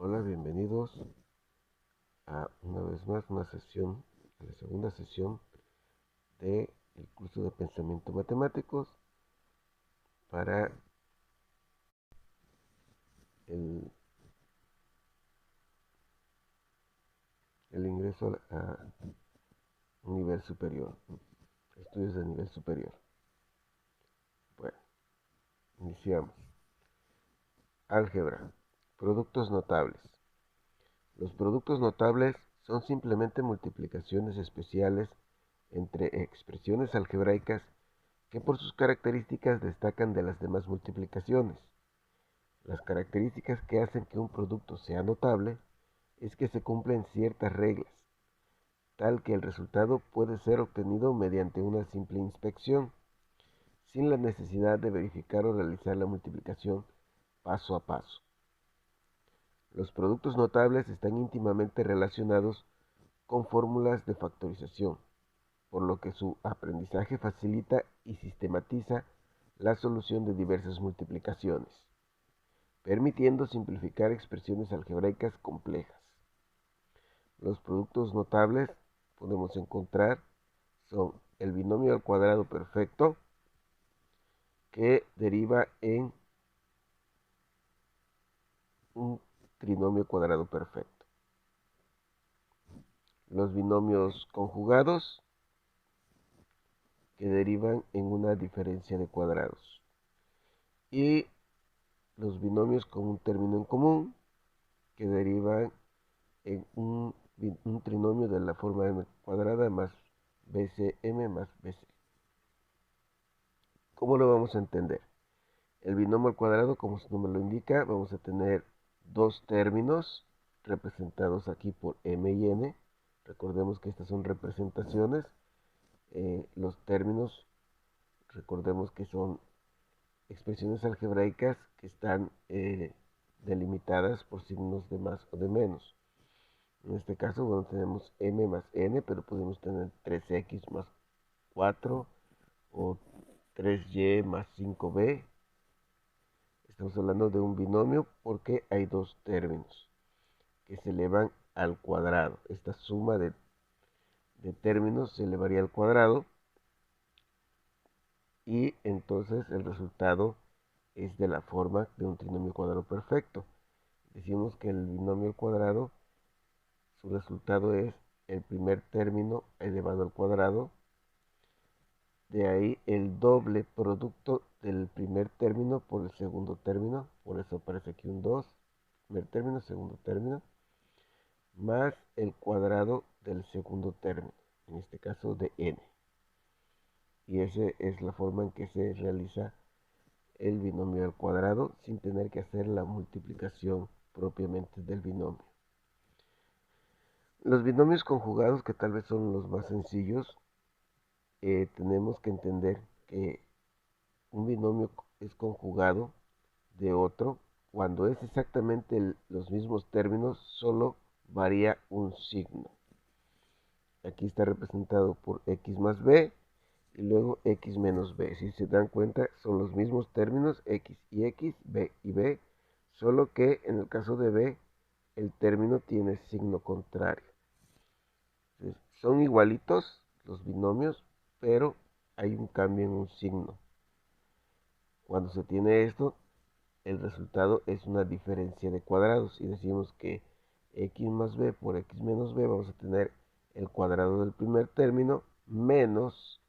Hola, bienvenidos a una vez más una sesión, a la segunda sesión del curso de pensamiento matemáticos para el, el ingreso a un nivel superior, estudios de nivel superior. Bueno, iniciamos. Álgebra. Productos notables. Los productos notables son simplemente multiplicaciones especiales entre expresiones algebraicas que por sus características destacan de las demás multiplicaciones. Las características que hacen que un producto sea notable es que se cumplen ciertas reglas, tal que el resultado puede ser obtenido mediante una simple inspección, sin la necesidad de verificar o realizar la multiplicación paso a paso. Los productos notables están íntimamente relacionados con fórmulas de factorización, por lo que su aprendizaje facilita y sistematiza la solución de diversas multiplicaciones, permitiendo simplificar expresiones algebraicas complejas. Los productos notables podemos encontrar son el binomio al cuadrado perfecto, que deriva en un trinomio cuadrado perfecto. Los binomios conjugados, que derivan en una diferencia de cuadrados. Y los binomios con un término en común, que derivan en un trinomio de la forma m cuadrada más bcm más bc. ¿Cómo lo vamos a entender? El binomio al cuadrado, como su nombre lo indica, vamos a tener dos términos representados aquí por m y n. Recordemos que estas son representaciones. Los términos, recordemos que son expresiones algebraicas que están delimitadas por signos de más o de menos. En este caso, bueno, tenemos m más n, pero podemos tener 3x más 4 o 3y más 5b. Estamos hablando de un binomio porque hay dos términos que se elevan al cuadrado. Esta suma de términos se elevaría al cuadrado y entonces el resultado es de la forma de un trinomio cuadrado perfecto. Decimos que el binomio al cuadrado, su resultado es el primer término elevado al cuadrado. De ahí el doble producto del primer término por el segundo término. Por eso aparece aquí un 2. Primer término, segundo término. Más el cuadrado del segundo término. En este caso de n. Y esa es la forma en que se realiza el binomio al cuadrado sin tener que hacer la multiplicación propiamente del binomio. Los binomios conjugados, que tal vez son los más sencillos, tenemos que entender que un binomio es conjugado de otro cuando es exactamente los mismos términos, solo varía un signo. Aquí está representado por x más b y luego x menos b. Si se dan cuenta, son los mismos términos, x, b y b, solo que en el caso de b, el término tiene signo contrario. Entonces, son igualitos los binomios, pero hay un cambio en un signo. Cuando se tiene esto, el resultado es una diferencia de cuadrados y decimos que x más b por x menos b vamos a tener el cuadrado del primer término menos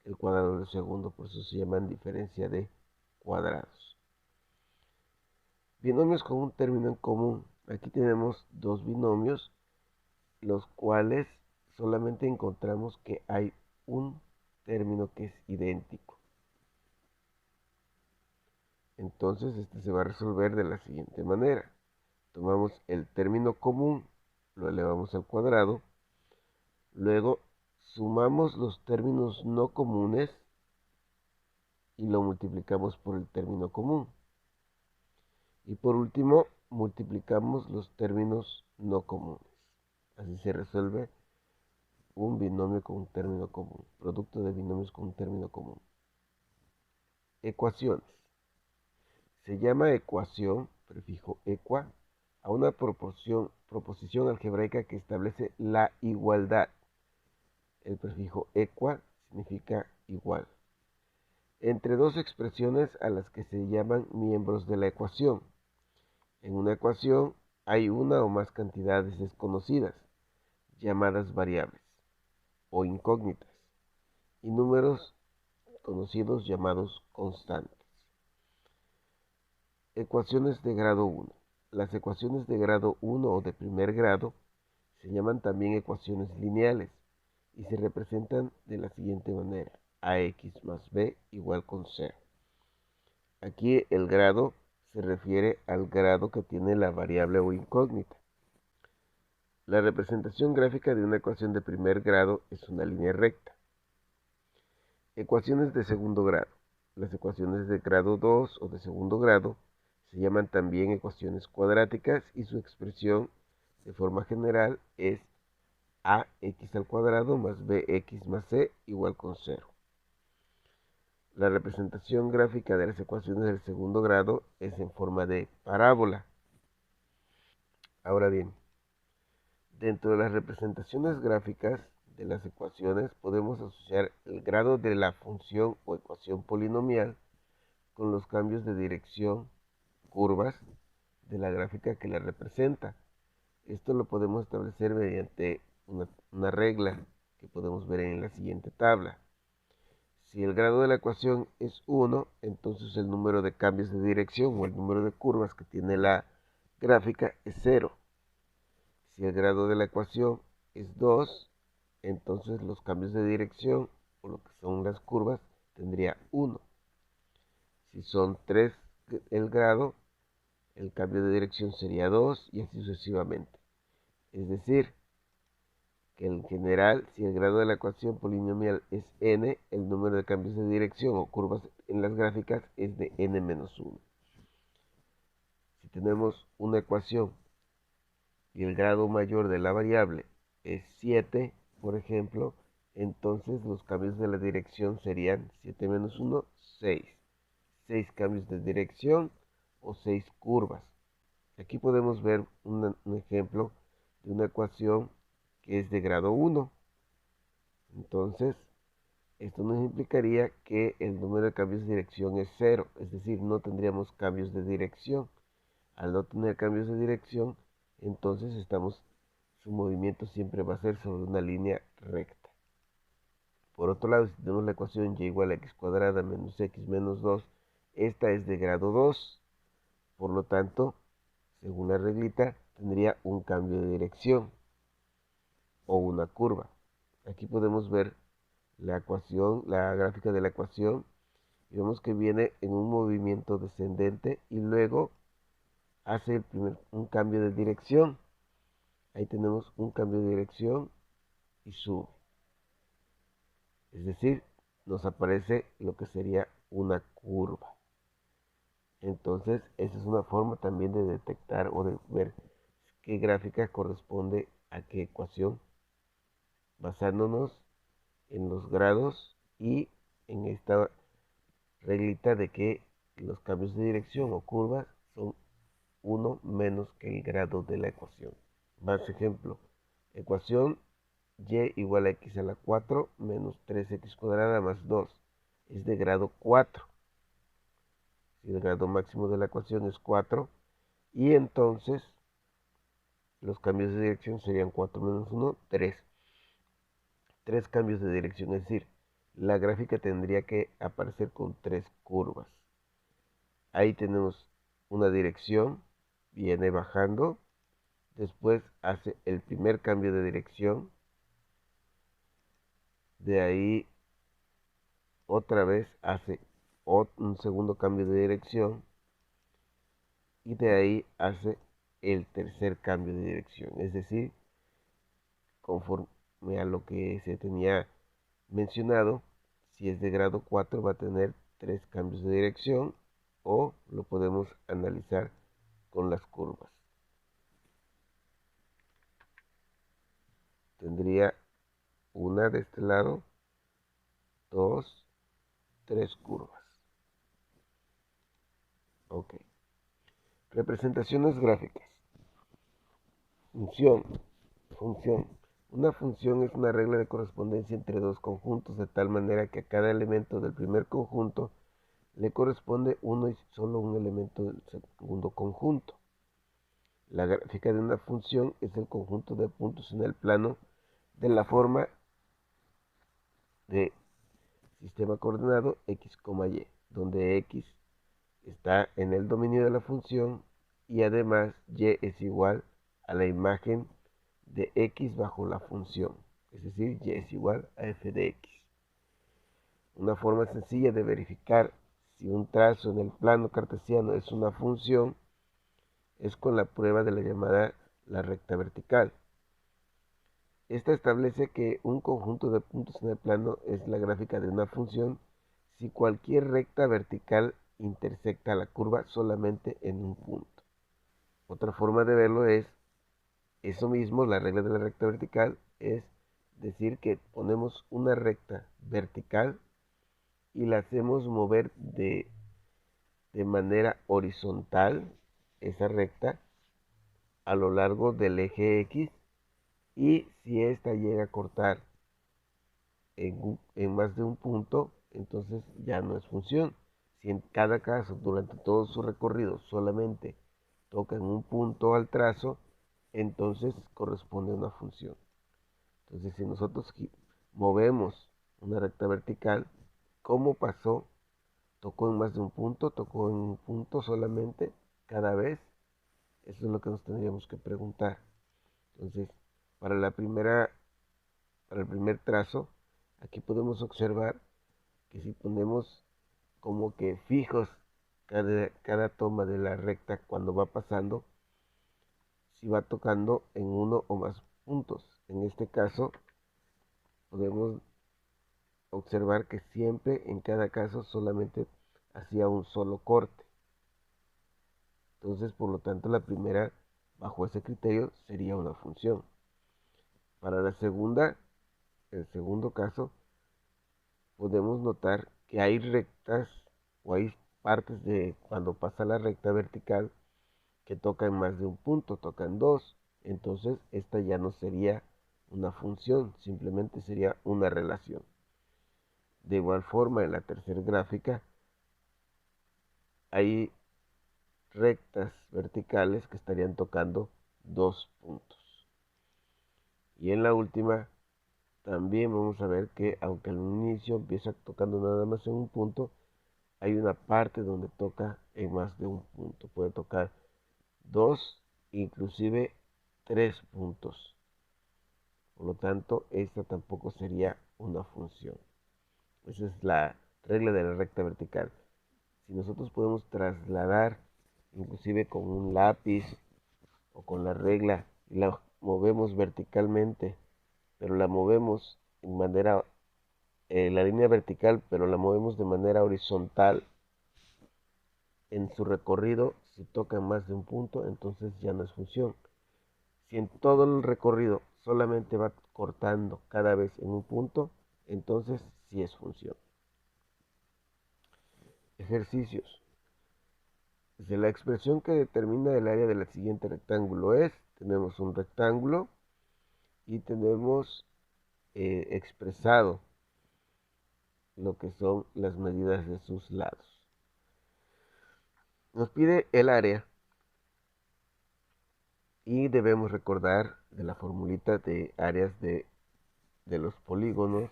el cuadrado del segundo, por eso se llaman diferencia de cuadrados. Binomios con un término en común. Aquí tenemos dos binomios, los cuales solamente encontramos que hay un término que es idéntico. Entonces este se va a resolver de la siguiente manera. Tomamos el término común, lo elevamos al cuadrado, luego sumamos los términos no comunes y lo multiplicamos por el término común. Y por último, multiplicamos los términos no comunes. Así se resuelve un binomio con un término común, producto de binomios con un término común. Ecuaciones. Se llama ecuación, prefijo equa, a una proposición algebraica que establece la igualdad. El prefijo equa significa igual. Entre dos expresiones a las que se llaman miembros de la ecuación. En una ecuación hay una o más cantidades desconocidas, llamadas variables o incógnitas, y números conocidos llamados constantes. Ecuaciones de grado 1. Las ecuaciones de grado 1 o de primer grado se llaman también ecuaciones lineales y se representan de la siguiente manera: ax más b igual con 0. Aquí el grado se refiere al grado que tiene la variable o incógnita. La representación gráfica de una ecuación de primer grado es una línea recta. Ecuaciones de segundo grado. Las ecuaciones de grado 2 o de segundo grado se llaman también ecuaciones cuadráticas y su expresión de forma general es ax al cuadrado más bx más c igual con 0. La representación gráfica de las ecuaciones del segundo grado es en forma de parábola. Ahora bien, dentro de las representaciones gráficas de las ecuaciones podemos asociar el grado de la función o ecuación polinomial con los cambios de dirección, curvas, de la gráfica que la representa. Esto lo podemos establecer mediante una regla que podemos ver en la siguiente tabla. Si el grado de la ecuación es 1, entonces el número de cambios de dirección o el número de curvas que tiene la gráfica es 0. Si el grado de la ecuación es 2, entonces los cambios de dirección o lo que son las curvas tendría 1. Si son 3 el grado, el cambio de dirección sería 2 y así sucesivamente. Es decir, que en general, si el grado de la ecuación polinomial es n, el número de cambios de dirección o curvas en las gráficas es de n-1. Si tenemos una ecuación y el grado mayor de la variable es 7, por ejemplo, entonces los cambios de la dirección serían 7 menos 1, 6. 6 cambios de dirección o 6 curvas. Aquí podemos ver un ejemplo de una ecuación que es de grado 1. Entonces, esto nos implicaría que el número de cambios de dirección es 0, es decir, no tendríamos cambios de dirección. Al no tener cambios de dirección, entonces su movimiento siempre va a ser sobre una línea recta. Por otro lado, si tenemos la ecuación y igual a x cuadrada menos x menos 2, esta es de grado 2, por lo tanto, según la reglita, tendría un cambio de dirección o una curva. Aquí podemos ver la ecuación, la gráfica de la ecuación, y vemos que viene en un movimiento descendente y luego hace un cambio de dirección. Ahí tenemos un cambio de dirección y sube. Es decir, nos aparece lo que sería una curva. Entonces, esa es una forma también de detectar o de ver qué gráfica corresponde a qué ecuación, basándonos en los grados y en esta reglita de que los cambios de dirección o curvas son 1 menos que el grado de la ecuación. Más ejemplo, ecuación y igual a x a la 4 menos 3x cuadrada más 2 es de grado 4. Si el grado máximo de la ecuación es 4, y entonces los cambios de dirección serían 4 menos 1, 3. 3 cambios de dirección, es decir, la gráfica tendría que aparecer con 3 curvas. Ahí tenemos una dirección, viene bajando, después hace el primer cambio de dirección, de ahí otra vez hace un segundo cambio de dirección y de ahí hace el tercer cambio de dirección. Es decir, conforme a lo que se tenía mencionado, si es de grado 4 va a tener 3 cambios de dirección o lo podemos analizar con las curvas. Tendría una de este lado, 2, 3 curvas. Ok. Representaciones gráficas. Función. Función. Una función es una regla de correspondencia entre dos conjuntos, de tal manera que a cada elemento del primer conjunto le corresponde uno y solo un elemento del segundo conjunto. La gráfica de una función es el conjunto de puntos en el plano de la forma de sistema coordenado x, y, donde x está en el dominio de la función y además y es igual a la imagen de x bajo la función, es decir, y es igual a f de x. Una forma sencilla de verificar si un trazo en el plano cartesiano es una función es con la prueba de la llamada la recta vertical. Esta establece que un conjunto de puntos en el plano es la gráfica de una función si cualquier recta vertical intersecta la curva solamente en un punto. Otra forma de verlo es eso mismo, la regla de la recta vertical, es decir que ponemos una recta vertical y la hacemos mover de manera horizontal, esa recta, a lo largo del eje X, y si ésta llega a cortar en más de un punto, entonces ya no es función. Si en cada caso, durante todo su recorrido, solamente toca en un punto al trazo, entonces corresponde a una función. Entonces, si nosotros movemos una recta vertical, ¿cómo pasó? ¿Tocó en más de un punto? ¿Tocó en un punto solamente cada vez? Eso es lo que nos tendríamos que preguntar. Entonces, para para el primer trazo, aquí podemos observar que si ponemos como que fijos cada toma de la recta cuando va pasando, si va tocando en uno o más puntos. En este caso, podemos observar que siempre en cada caso solamente hacía un solo corte. Entonces, por lo tanto, la primera, bajo ese criterio, sería una función. Para la segunda, el segundo caso, podemos notar que hay rectas o hay partes de cuando pasa la recta vertical que tocan más de un punto, tocan dos. Entonces, esta ya no sería una función, simplemente sería una relación. De igual forma, en la tercera gráfica, hay rectas verticales que estarían tocando dos puntos. Y en la última también vamos a ver que aunque al inicio empieza tocando nada más en un punto, hay una parte donde toca en más de un punto. Puede tocar dos, inclusive tres puntos. Por lo tanto, esta tampoco sería una función. Esa es la regla de la recta vertical. Si nosotros podemos trasladar, inclusive con un lápiz o con la regla, y la movemos verticalmente, pero la movemos en manera, la línea vertical, pero la movemos de manera horizontal en su recorrido, si toca más de un punto, entonces ya no es función. Si en todo el recorrido solamente va cortando cada vez en un punto, entonces sí es función. Ejercicios. Desde la expresión que determina el área del siguiente rectángulo tenemos un rectángulo y tenemos expresado lo que son las medidas de sus lados. Nos pide el área y debemos recordar de la formulita de áreas de los polígonos.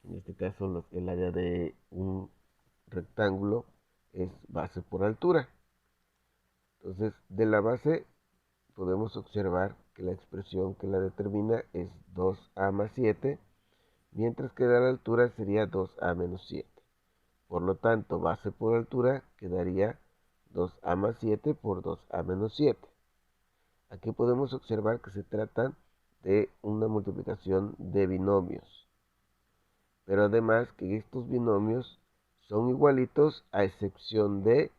En este caso, el área de un rectángulo es base por altura. Entonces, de la base podemos observar que la expresión que la determina es 2a más 7, mientras que la altura sería 2a menos 7. Por lo tanto, base por altura quedaría 2a más 7 por 2a menos 7. Aquí podemos observar que se trata de una multiplicación de binomios, pero además que estos binomios son igualitos a excepción de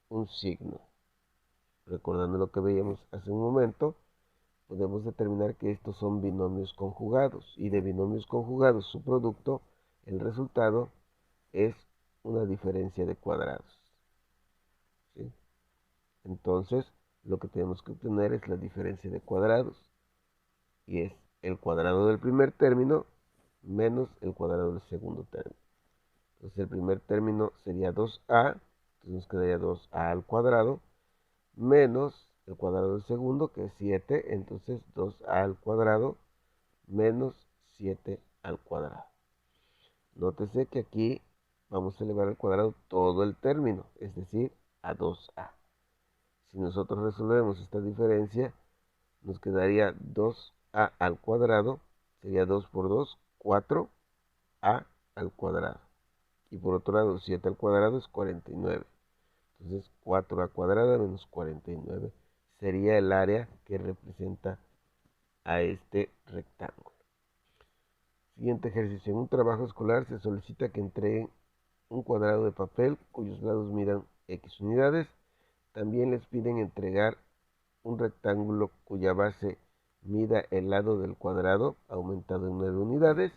un signo. Recordando lo que veíamos hace un momento, podemos determinar que estos son binomios conjugados y de binomios conjugados su producto, el resultado es una diferencia de cuadrados. ¿Sí? Entonces, lo que tenemos que obtener es la diferencia de cuadrados, y es el cuadrado del primer término menos el cuadrado del segundo término. Entonces el primer término sería 2a, entonces nos quedaría 2a al cuadrado, menos el cuadrado del segundo, que es 7, entonces 2a al cuadrado menos 7 al cuadrado. Nótese que aquí vamos a elevar al cuadrado todo el término, es decir, a 2a. Si nosotros resolvemos esta diferencia, nos quedaría 2a al cuadrado, sería 2 por 2, 4a al cuadrado. Y por otro lado, 7 al cuadrado es 49. Entonces, 4a cuadrada menos 49 sería el área que representa a este rectángulo. Siguiente ejercicio. En un trabajo escolar se solicita que entreguen un cuadrado de papel cuyos lados midan X unidades. También les piden entregar un rectángulo cuya base mida el lado del cuadrado aumentado en 9 unidades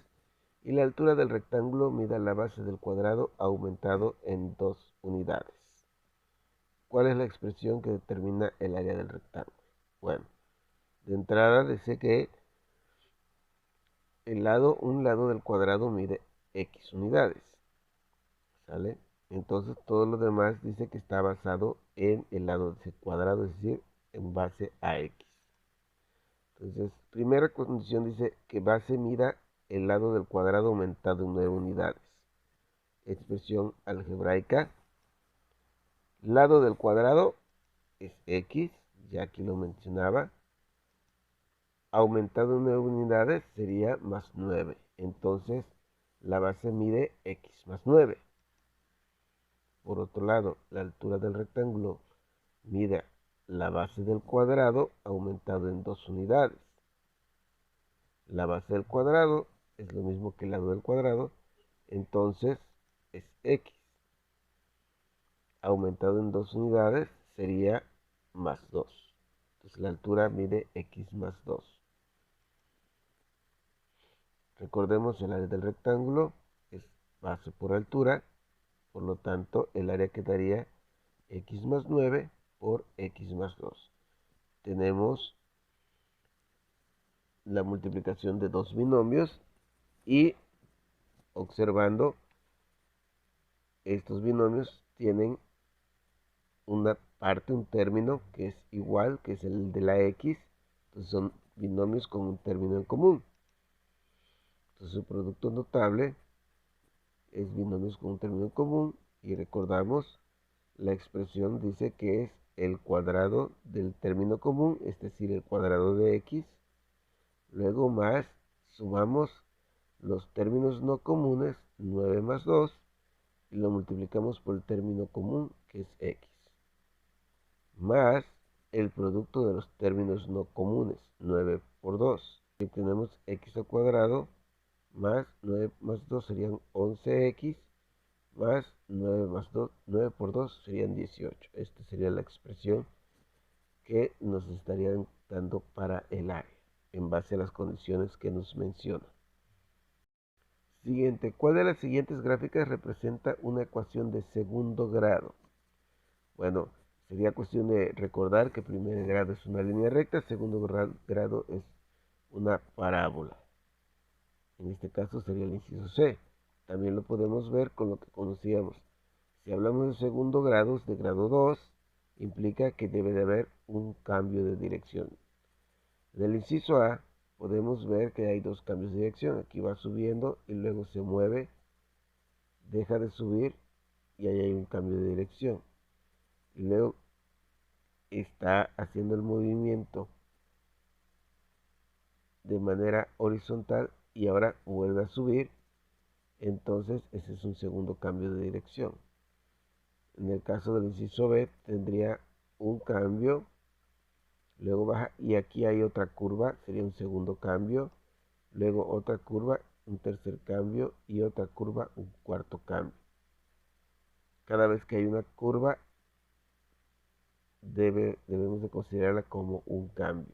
y la altura del rectángulo mida la base del cuadrado aumentado en 2 unidades. ¿Cuál es la expresión que determina el área del rectángulo? Bueno, de entrada dice que un lado del cuadrado mide X unidades, ¿sale? Entonces todo lo demás dice que está basado en el lado de ese cuadrado, es decir, en base a X. Entonces, primera condición dice que base mida el lado del cuadrado aumentado en 9 unidades. Expresión algebraica. Lado del cuadrado es X, ya aquí lo mencionaba. Aumentado en 9 unidades sería más 9. Entonces, la base mide X más 9. Por otro lado, la altura del rectángulo mide la base del cuadrado aumentado en 2 unidades. La base del cuadrado es lo mismo que el lado del cuadrado, entonces es X. Aumentado en 2 unidades sería más 2. Entonces la altura mide X más 2. Recordemos, el área del rectángulo es base por altura, por lo tanto el área quedaría X más 9 por X más 2. Tenemos la multiplicación de dos binomios y observando estos binomios tienen una parte, un término que es igual, que es el de la X. Entonces son binomios con un término en común. Entonces su producto notable es binomios con un término en común, y recordamos, la expresión dice que es el cuadrado del término común, es decir, el cuadrado de X. Luego más, sumamos los términos no comunes, 9 más 2, y lo multiplicamos por el término común, que es X. Más el producto de los términos no comunes, 9 por 2. Y tenemos X al cuadrado más 9 más 2 serían 11X, más 9 más 2, 9 por 2 serían 18. Esta sería la expresión que nos estarían dando para el área, en base a las condiciones que nos menciona. Siguiente, ¿cuál de las siguientes gráficas representa una ecuación de segundo grado? Bueno, sería cuestión de recordar que primer grado es una línea recta, segundo grado es una parábola. En este caso sería el inciso C. También lo podemos ver con lo que conocíamos. Si hablamos de segundo grado, de grado 2, implica que debe de haber un cambio de dirección. En el inciso A podemos ver que hay dos cambios de dirección. Aquí va subiendo y luego se mueve, deja de subir y ahí hay un cambio de dirección. Y luego está haciendo el movimiento de manera horizontal y ahora vuelve a subir. Entonces ese es un segundo cambio de dirección. En el caso del inciso B tendría un cambio, luego baja y aquí hay otra curva, sería un segundo cambio, luego otra curva, un tercer cambio y otra curva, un cuarto cambio. Cada vez que hay una curva debemos de considerarla como un cambio.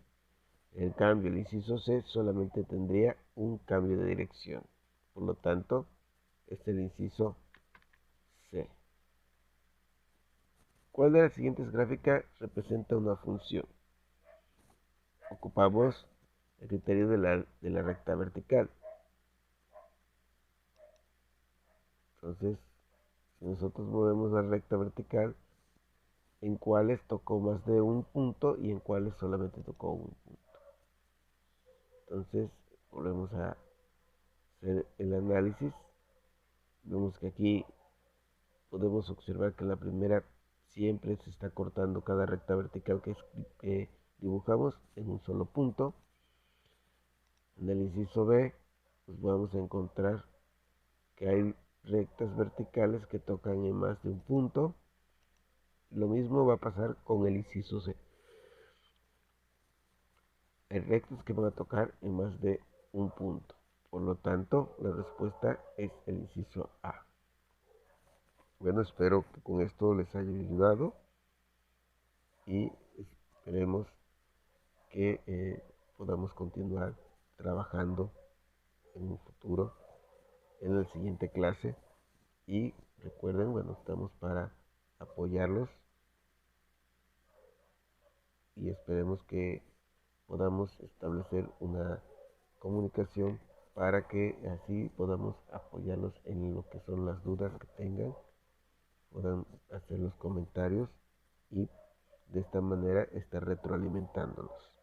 En cambio, el inciso C solamente tendría un cambio de dirección. Por lo tanto, este es el inciso C. ¿Cuál de las siguientes gráficas representa una función? Ocupamos el criterio de la recta vertical. Entonces, si nosotros movemos la recta vertical, en cuáles tocó más de un punto y en cuáles solamente tocó un punto. Entonces, volvemos a hacer el análisis. Vemos que aquí podemos observar que en la primera siempre se está cortando cada recta vertical que dibujamos en un solo punto. En el inciso B, pues vamos a encontrar que hay rectas verticales que tocan en más de un punto. Lo mismo va a pasar con el inciso C. Hay rectas que van a tocar en más de un punto. Por lo tanto, la respuesta es el inciso A. Bueno, espero que con esto les haya ayudado y esperemos que podamos continuar trabajando en un futuro en la siguiente clase. Y recuerden, bueno, estamos para apoyarlos y esperemos que podamos establecer una comunicación para que así podamos apoyarlos en lo que son las dudas que tengan, puedan hacer los comentarios y de esta manera estar retroalimentándolos.